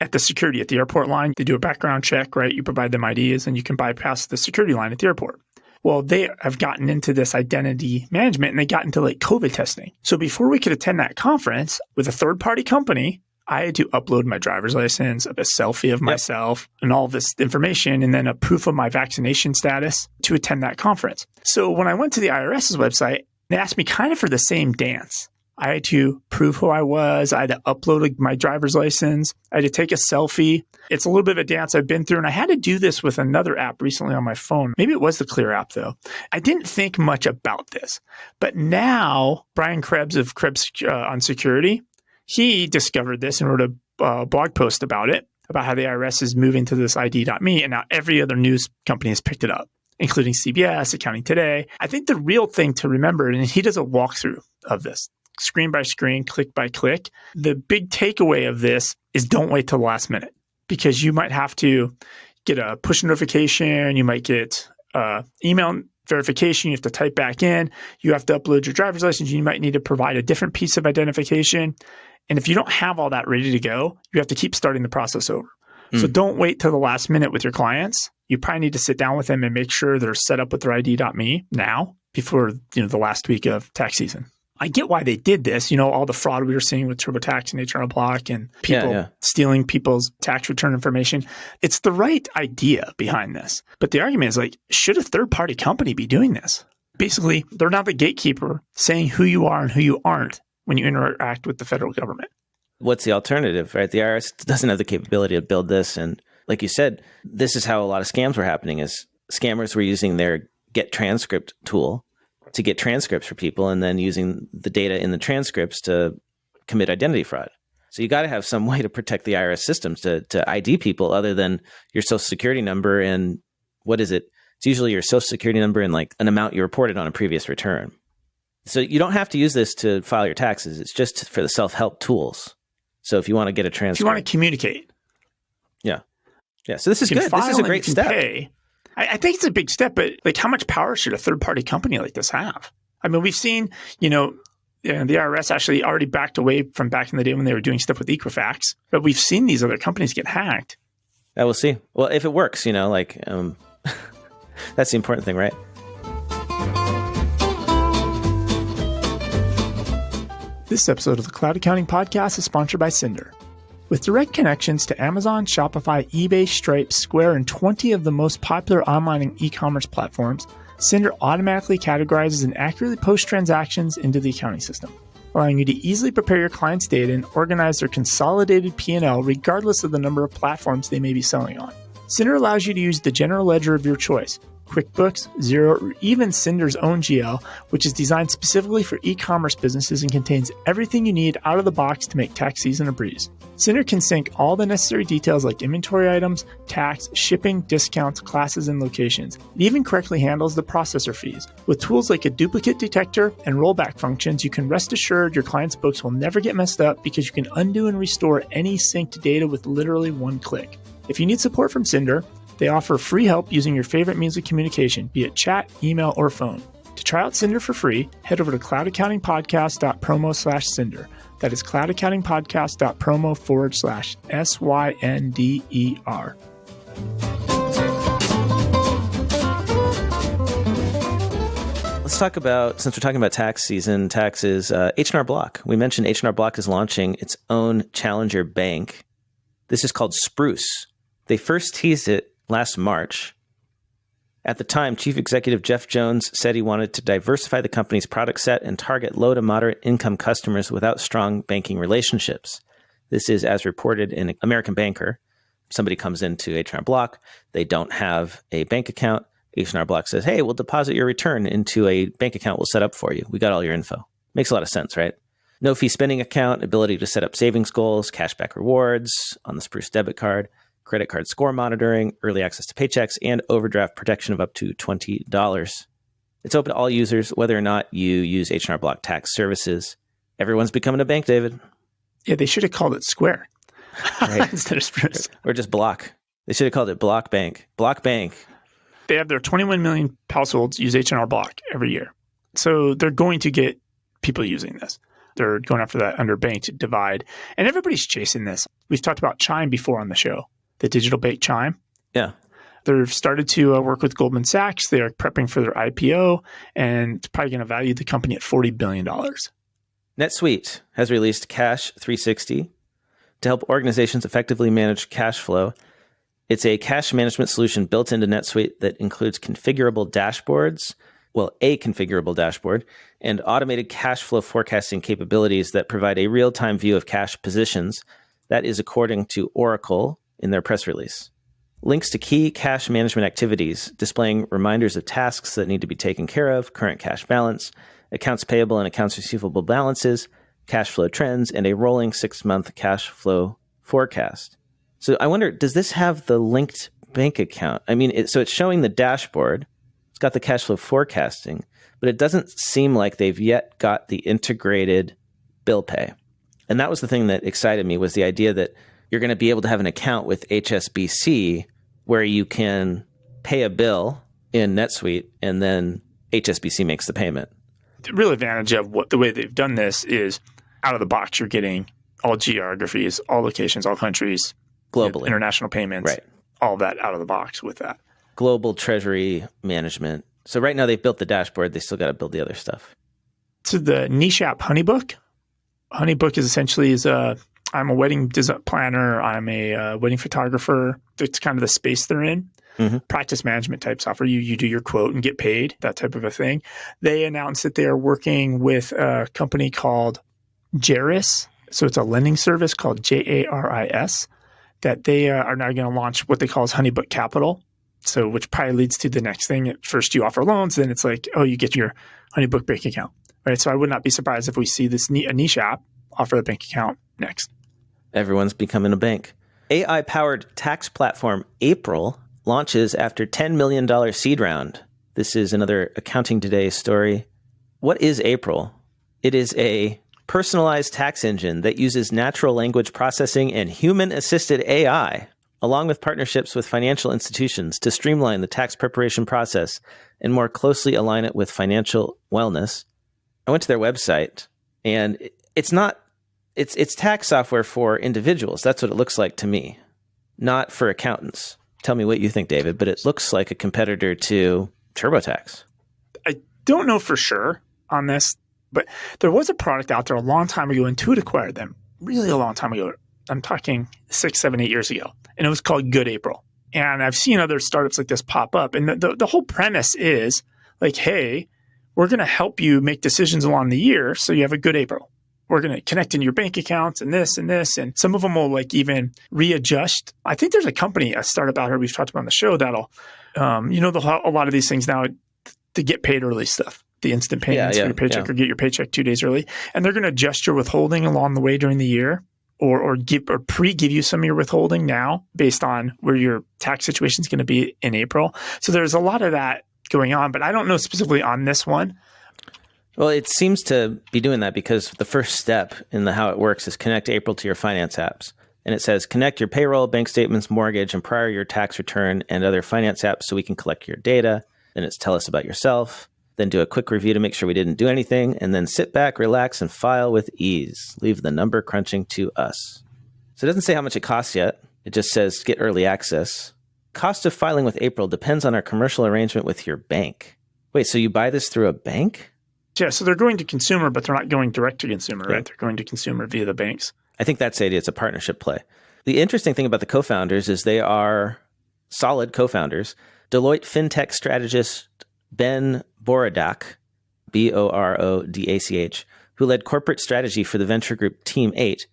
at the security at the airport line. They do a background check, right? You provide them IDs and you can bypass the security line at the airport. Well, they have gotten into this identity management and they got into COVID testing. So before we could attend that conference with a third-party company, I had to upload my driver's license, a selfie of myself, and all this information, and then a proof of my vaccination status to attend that conference. So when I went to the IRS's website, they asked me kind of for the same dance. I had to prove who I was. I had to upload my driver's license. I had to take a selfie. It's a little bit of a dance I've been through, and I had to do this with another app recently on my phone. Maybe it was the Clear app, though. I didn't think much about this. But now, Brian Krebs of Krebs on Security, he discovered this and wrote a blog post about it, about how the IRS is moving to this ID.me, and now every other news company has picked it up, including CBS, Accounting Today. I think the real thing to remember, and he does a walkthrough of this, screen by screen, click by click. The big takeaway of this is don't wait till the last minute because you might have to get a push notification. You might get email verification. You have to type back in. You have to upload your driver's license. You might need to provide a different piece of identification. And if you don't have all that ready to go, you have to keep starting the process over. So don't wait till the last minute with your clients. You probably need to sit down with them and make sure they're set up with their ID.me now before the last week of tax season. I get why they did this. All the fraud we were seeing with TurboTax and H&R Block and people stealing people's tax return information. It's the right idea behind this. But the argument is should a third-party company be doing this? Basically, they're not the gatekeeper saying who you are and who you aren't when you interact with the federal government. What's the alternative, right? The IRS doesn't have the capability to build this. And like you said, this is how a lot of scams were happening is scammers were using their Get Transcript tool to get transcripts for people and then using the data in the transcripts to commit identity fraud. So you got to have some way to protect the IRS systems to ID people other than your social security number and what is it? It's usually your social security number and an amount you reported on a previous return. So you don't have to use this to file your taxes. It's just for the self-help tools. So if you want to get a transcript. If you want to communicate. Yeah. So this is good. This is a great step. I think it's a big step, but how much power should a third-party company like this have? I mean, we've seen, the IRS actually already backed away from back in the day when they were doing stuff with Equifax, but we've seen these other companies get hacked. Yeah, we'll see. Well, if it works, that's the important thing, right? This episode of the Cloud Accounting Podcast is sponsored by Cinder. With direct connections to Amazon, Shopify, eBay, Stripe, Square, and 20 of the most popular online and e-commerce platforms, Cinder automatically categorizes and accurately posts transactions into the accounting system. allowing you to easily prepare your clients' data and organize their consolidated P&L regardless of the number of platforms they may be selling on. Cinder allows you to use the general ledger of your choice, QuickBooks, Xero, or even Cinder's own GL, which is designed specifically for e-commerce businesses and contains everything you need out of the box to make tax season a breeze. Cinder can sync all the necessary details like inventory items, tax, shipping, discounts, classes, and locations. It even correctly handles the processor fees. With tools like a duplicate detector and rollback functions, you can rest assured your clients' books will never get messed up because you can undo and restore any synced data with literally one click. If you need support from Cinder, they offer free help using your favorite means of communication, be it chat, email, or phone. To try out Cinder for free, head over to cloudaccountingpodcast.promo/Cinder. That is cloudaccountingpodcast.promo/SYNDER. Let's talk about, since we're talking about tax season, taxes, H&R Block. We mentioned H&R Block is launching its own challenger bank. This is called Spruce. They first teased it last March. At the time, Chief Executive Jeff Jones said he wanted to diversify the company's product set and target low to moderate income customers without strong banking relationships. This is as reported in American Banker. Somebody comes into H&R Block. They don't have a bank account. H&R Block says, hey, we'll deposit your return into a bank account we'll set up for you. We got all your info. Makes a lot of sense, right? No fee spending account, ability to set up savings goals, cashback rewards on the Spruce debit card, credit card score monitoring, early access to paychecks, and overdraft protection of up to $20. It's open to all users, whether or not you use H&R Block tax services. Everyone's becoming a bank, David. Yeah, they should have called it Square Right. instead of Spruce. Or just Block. They should have called it Block Bank. Block Bank. They have their 21 million households use H&R Block every year. So they're going to get people using this. They're going after that underbanked divide. And everybody's chasing this. We've talked about Chime before on the show, the digital bank Chime. Yeah. They've started to work with Goldman Sachs. They are prepping for their IPO, and it's probably going to value the company at $40 billion. NetSuite has released Cash 360 to help organizations effectively manage cash flow. It's a cash management solution built into NetSuite that includes configurable dashboards, a configurable dashboard, and automated cash flow forecasting capabilities that provide a real-time view of cash positions. That is according to Oracle in their press release. Links to key cash management activities, displaying reminders of tasks that need to be taken care of, current cash balance, accounts payable and accounts receivable balances, cash flow trends, and a rolling 6-month cash flow forecast. So I wonder, does this have the linked bank account? I mean, so it's showing the dashboard. It's got the cash flow forecasting, but it doesn't seem like they've yet got the integrated bill pay. And that was the thing that excited me, was the idea that you're going to be able to have an account with HSBC where you can pay a bill in NetSuite and then HSBC makes the payment. The real advantage of the way they've done this is out of the box, you're getting all geographies, all locations, all countries, globally, international payments, right? All that out of the box with that. Global treasury management. So right now they've built the dashboard. They still got to build the other stuff. So the niche app Honeybook. Honeybook is essentially I'm a wedding planner. I'm a wedding photographer. It's kind of the space they're in. Mm-hmm. Practice management type software. You do your quote and get paid, that type of a thing. They announced that they are working with a company called Jaris. So it's a lending service called JARIS that they are now going to launch what they call as Honeybook Capital. So which probably leads to the next thing. At first you offer loans, then it's like, oh, you get your Honeybook bank account, right? So I would not be surprised if we see this a niche app offer the bank account next. Everyone's becoming a bank. AI-powered tax platform April launches after $10 million seed round. This is another Accounting Today story. What is April? It is a personalized tax engine that uses natural language processing and human-assisted AI, along with partnerships with financial institutions to streamline the tax preparation process and more closely align it with financial wellness. I went to their website, and it's tax software for individuals. That's what it looks like to me, not for accountants. Tell me what you think, David, but it looks like a competitor to TurboTax. I don't know for sure on this, but there was a product out there a long time ago. Intuit acquired them really a long time ago. I'm talking 6, 7, 8 years ago, and it was called Good April. And I've seen other startups like this pop up. And the whole premise is like, hey, we're going to help you make decisions along the year so you have a good April. we're going to connect in your bank accounts and this and this. And some of them will like even readjust. I think there's a company, a startup out here we've talked about on the show that'll, they'll have a lot of these things now to get paid early stuff, the instant payments for your paycheck or get your paycheck 2 days early. And they're going to adjust your withholding along the way during the year or pre-give you some of your withholding now based on where your tax situation is going to be in April. So there's a lot of that going on, but I don't know specifically on this one. Well, it seems to be doing that because the first step in how it works is connect April to your finance apps. And it says connect your payroll, bank statements, mortgage, and prior year tax return and other finance apps so we can collect your data. Then it's tell us about yourself. Then do a quick review to make sure we didn't do anything. And then sit back, relax, and file with ease. Leave the number crunching to us. So it doesn't say how much it costs yet. It just says get early access. Cost of filing with April depends on our commercial arrangement with your bank. Wait, so you buy this through a bank? Yeah, so they're going to consumer, but they're not going direct to consumer, right? They're going to consumer via the banks. I think that's the idea. It's a partnership play. The interesting thing about the co-founders is they are solid co-founders. Deloitte fintech strategist Ben Borodach, Borodach, who led corporate strategy for the venture group Team 8.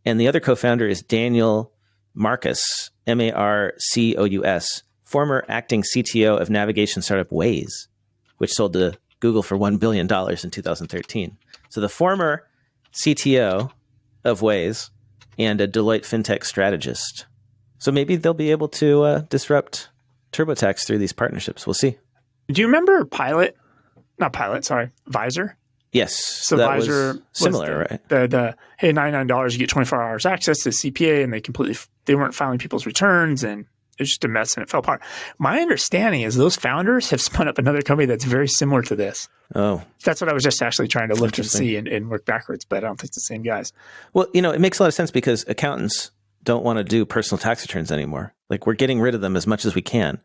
And the other co-founder is Daniel Marcus, Marcous, former acting CTO of navigation startup Waze, which sold to Google for $1 billion in 2013. So the former CTO of Waze and a Deloitte fintech strategist. So maybe they'll be able to disrupt TurboTax through these partnerships. We'll see. Do you remember Visor? Yes. So that Visor was similar, right? The hey, $99, you get 24 hours access to CPA, and they weren't filing people's returns, and it was just a mess and it fell apart. My understanding is those founders have spun up another company that's very similar to this. Oh. That's what I was just actually trying to look and see and work backwards, but I don't think it's the same guys. Well, it makes a lot of sense because accountants don't want to do personal tax returns anymore. Like we're getting rid of them as much as we can.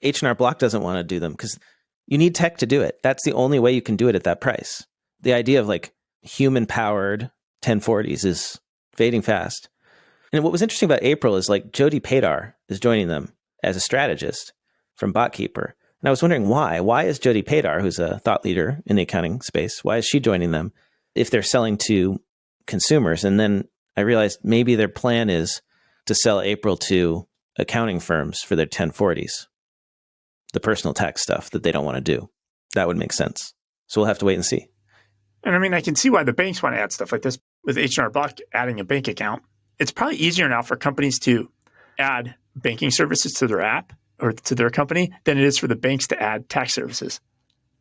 H&R Block doesn't want to do them because you need tech to do it. That's the only way you can do it at that price. The idea of like human-powered 1040s is fading fast. And what was interesting about April is like Jody Padar is joining them as a strategist from BotKeeper. And I was wondering why. Why is Jody Padar, who's a thought leader in the accounting space, why is she joining them if they're selling to consumers? And then I realized maybe their plan is to sell April to accounting firms for their 1040s, the personal tax stuff that they don't want to do. That would make sense. So we'll have to wait and see. And I mean, I can see why the banks want to add stuff like this with H&R Block adding a bank account. It's probably easier now for companies to add banking services to their app or to their company than it is for the banks to add tax services.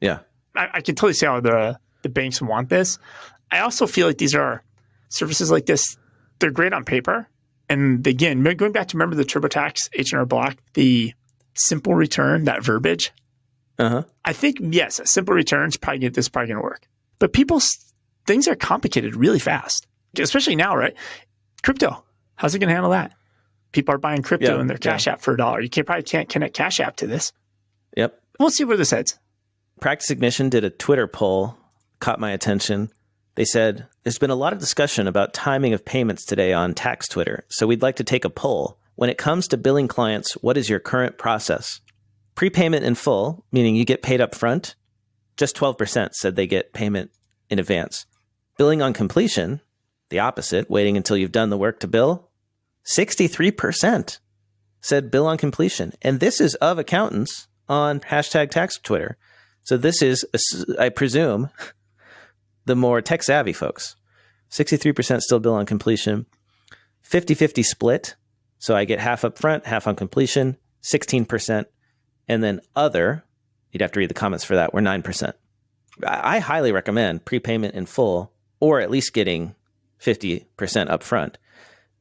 Yeah. I can totally see how the banks want this. I also feel like these are services like this, they're great on paper. And again, going back to remember the TurboTax, H&R Block, the simple return, that verbiage. Uh-huh. I think, yes, a simple return is probably going to work. But things are complicated really fast, especially now, right? Crypto, how's it going to handle that? People are buying crypto in their Cash App for $1. You probably can't connect Cash App to this. Yep. We'll see where this heads. Practice Ignition did a Twitter poll, caught my attention. They said, there's been a lot of discussion about timing of payments today on tax Twitter. So we'd like to take a poll. When it comes to billing clients, what is your current process? Prepayment in full, meaning you get paid up front. Just 12% said they get payment in advance. Billing on completion, the opposite, waiting until you've done the work to bill. 63% said bill on completion. And this is of accountants on #tax Twitter. So this is, I presume, the more tech savvy folks. 63% still bill on completion. 50-50 split. So I get half up front, half on completion, 16%. And then other, you'd have to read the comments for that, were 9%. I highly recommend prepayment in full, or at least getting 50% upfront.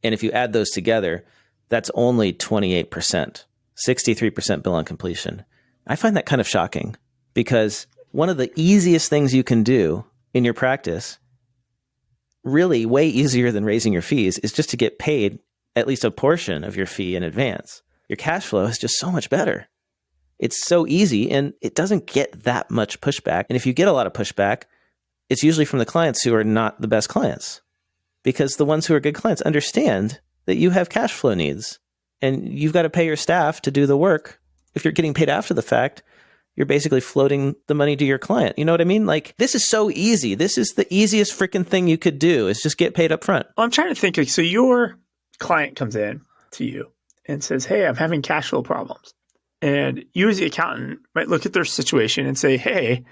And if you add those together, that's only 28%, 63% bill on completion. I find that kind of shocking because one of the easiest things you can do in your practice, really way easier than raising your fees, is just to get paid at least a portion of your fee in advance. Your cash flow is just so much better. It's so easy and it doesn't get that much pushback. And if you get a lot of pushback, it's usually from the clients who are not the best clients, because the ones who are good clients understand that you have cash flow needs and you've got to pay your staff to do the work. If you're getting paid after the fact, you're basically floating the money to your client. You know what I mean? Like, this is so easy. This is the easiest freaking thing you could do, is just get paid up front. Well, I'm trying to think, like, so your client comes in to you and says, hey, I'm having cash flow problems. And you as the accountant might look at their situation and say, hey,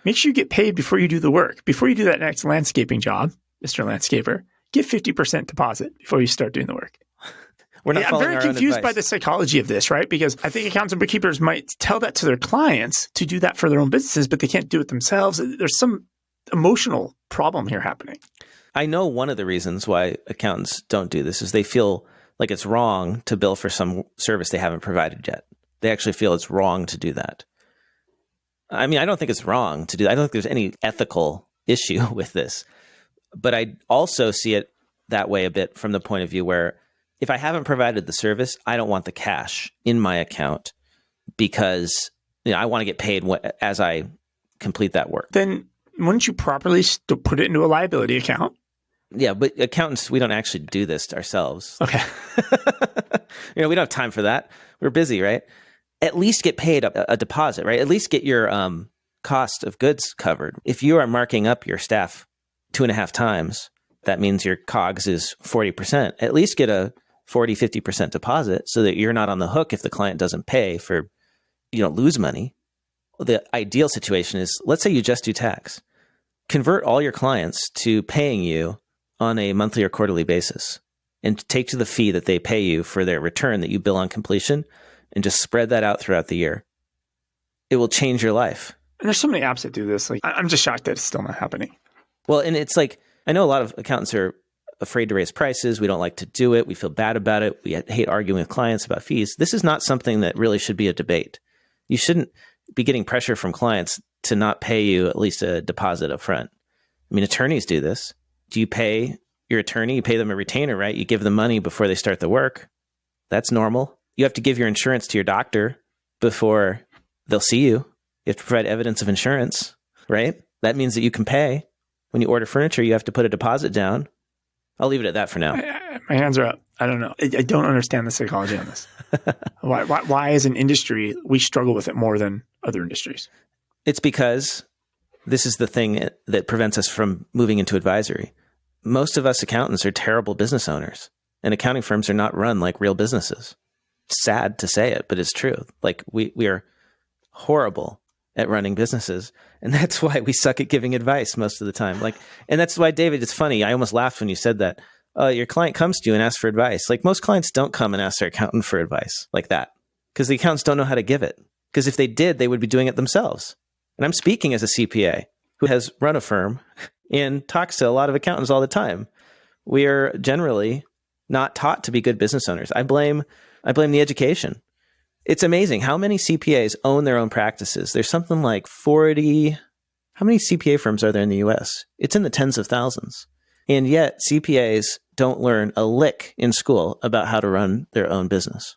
make sure you get paid before you do the work. Before you do that next landscaping job, Mr. Landscaper, get 50% deposit before you start doing the work. We're not I'm very following our own confused by advice. the psychology of this, right? Because I think accountants and bookkeepers might tell that to their clients to do that for their own businesses, but they can't do it themselves. There's some emotional problem here happening. I know one of the reasons why accountants don't do this is they feel like it's wrong to bill for some service they haven't provided yet. They actually feel it's wrong to do that. I mean, I don't think it's wrong to do that. I don't think there's any ethical issue with this. But I also see it that way a bit from the point of view where if I haven't provided the service, I don't want the cash in my account because I want to get paid as I complete that work. Then wouldn't you properly put it into a liability account? Yeah, but accountants, we don't actually do this ourselves. Okay. We don't have time for that. We're busy, right? At least get paid a deposit, right? At least get your cost of goods covered. If you are marking up your staff 2.5 times, that means your COGS is 40%. At least get a 40, 50% deposit so that you're not on the hook if the client doesn't pay for, you don't lose money. The ideal situation is, let's say you just do tax. Convert all your clients to paying you on a monthly or quarterly basis and take to the fee that they pay you for their return that you bill on completion and just spread that out throughout the year. It will change your life. And there's so many apps that do this. Like, I'm just shocked that it's still not happening. Well, and it's like, I know a lot of accountants are afraid to raise prices. We don't like to do it. We feel bad about it. We hate arguing with clients about fees. This is not something that really should be a debate. You shouldn't be getting pressure from clients to not pay you at least a deposit up front. I mean, attorneys do this. Do you pay your attorney? You pay them a retainer, right? You give them money before they start the work. That's normal. You have to give your insurance to your doctor before they'll see you. You have to provide evidence of insurance, right? That means that you can pay. When you order furniture, you have to put a deposit down. I'll leave it at that for now. My hands are up. I don't know. I don't understand the psychology on this. Why as an industry, we struggle with it more than other industries? It's because this is the thing that prevents us from moving into advisory. Most of us accountants are terrible business owners, and accounting firms are not run like real businesses. It's sad to say it, but it's true. Like we are horrible at running businesses. And that's why we suck at giving advice most of the time. And that's why, David, it's funny. I almost laughed when you said that. Your client comes to you and asks for advice. Like, most clients don't come and ask their accountant for advice like that because the accountants don't know how to give it. Because if they did, they would be doing it themselves. And I'm speaking as a CPA who has run a firm and talks to a lot of accountants all the time. We are generally not taught to be good business owners. I blame the education. It's amazing how many CPAs own their own practices. There's something like 40. How many CPA firms are there in the US? It's in the tens of thousands. And yet CPAs don't learn a lick in school about how to run their own business.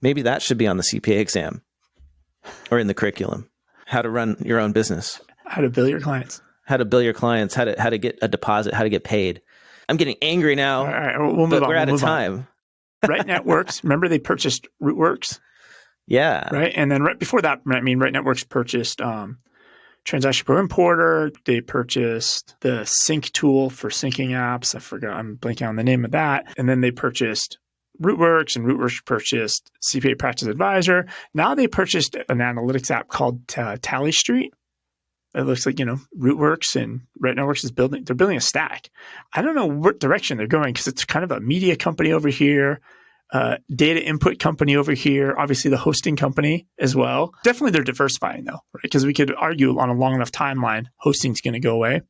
Maybe that should be on the CPA exam or in the curriculum. How to run your own business. How to bill your clients. How to bill your clients, how to get a deposit, how to get paid. I'm getting angry now, All right, we'll move but on. we're out of time. Right Networks, remember they purchased Rootworks? Yeah. Right. And then right before that, Right Networks purchased Transaction Pro Importer. They purchased the sync tool for syncing apps. I forgot. I'm blanking on the name of that. And then they purchased Rootworks, and Rootworks purchased CPA Practice Advisor. Now they purchased an analytics app called Tally Street. It looks like, Rootworks and Right Networks they're building a stack. I don't know what direction they're going because it's kind of a media company over here. Data input company over here, obviously the hosting company as well. Definitely they're diversifying though, right? Because we could argue on a long enough timeline, hosting's going to go away.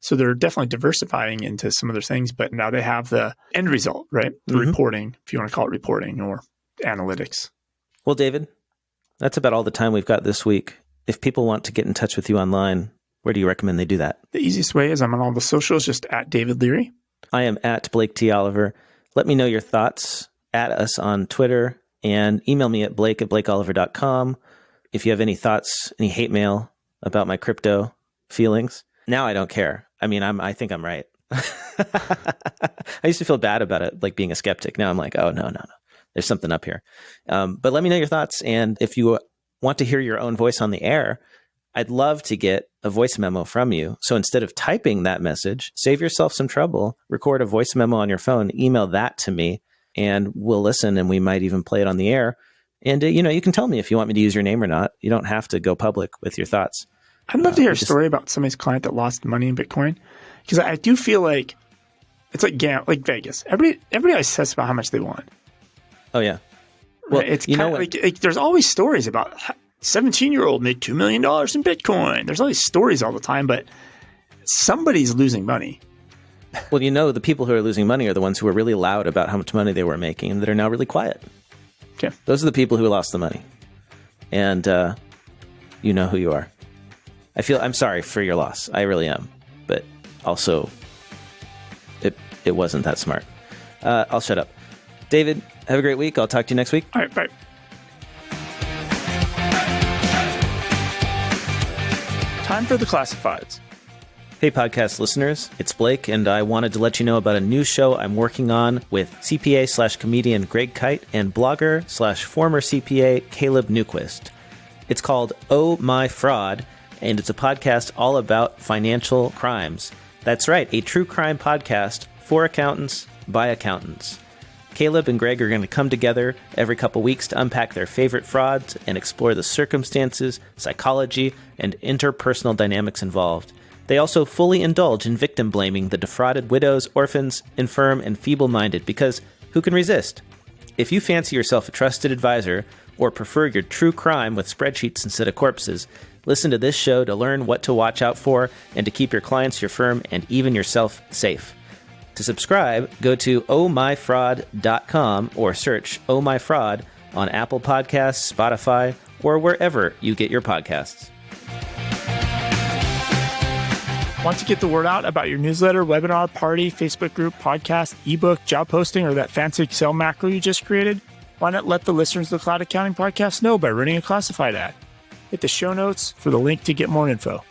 So they're definitely diversifying into some other things, but now they have the end result, right? The reporting, if you want to call it reporting or analytics. Well, David, that's about all the time we've got this week. If people want to get in touch with you online, where do you recommend they do that? The easiest way is I'm on all the socials, just at David Leary. I am at Blake T. Oliver. Let me know your thoughts. At us on Twitter and email me at blake@blakeoliver.com. If you have any thoughts, any hate mail about my crypto feelings. Now I don't care. I mean, I think I'm right. I used to feel bad about it, like being a skeptic. Now I'm like, oh, no. There's something up here. But let me know your thoughts. And if you want to hear your own voice on the air, I'd love to get a voice memo from you. So instead of typing that message, save yourself some trouble, record a voice memo on your phone, email that to me, and we'll listen, and we might even play it on the air. And, you can tell me if you want me to use your name or not. You don't have to go public with your thoughts. I'd love to hear a story about somebody's client that lost money in Bitcoin, because I do feel like it's like Vegas. Everybody always says about how much they won. Oh, yeah. Well, right? It's kind of like there's always stories about 17-year-old made $2 million in Bitcoin. There's always stories all the time, but somebody's losing money. Well, the people who are losing money are the ones who are really loud about how much money they were making and that are now really quiet. Okay. Those are the people who lost the money. And you know who you are. I'm sorry for your loss. I really am. But also, it wasn't that smart. I'll shut up. David, have a great week. I'll talk to you next week. All right, bye. Time for the classifieds. Hey, podcast listeners, it's Blake, and I wanted to let you know about a new show I'm working on with CPA/comedian Greg Kite and blogger/former CPA Caleb Newquist. It's called Oh My Fraud, and it's a podcast all about financial crimes. That's right, a true crime podcast for accountants by accountants. Caleb and Greg are going to come together every couple weeks to unpack their favorite frauds and explore the circumstances, psychology, and interpersonal dynamics involved. They also fully indulge in victim blaming the defrauded widows, orphans, infirm, and feeble-minded, because who can resist? If you fancy yourself a trusted advisor or prefer your true crime with spreadsheets instead of corpses, listen to this show to learn what to watch out for and to keep your clients, your firm, and even yourself safe. To subscribe, go to ohmyfraud.com or search Oh My Fraud on Apple Podcasts, Spotify, or wherever you get your podcasts. Want to get the word out about your newsletter, webinar, party, Facebook group, podcast, ebook, job posting, or that fancy Excel macro you just created? Why not let the listeners of the Cloud Accounting Podcast know by running a classified ad? Hit the show notes for the link to get more info.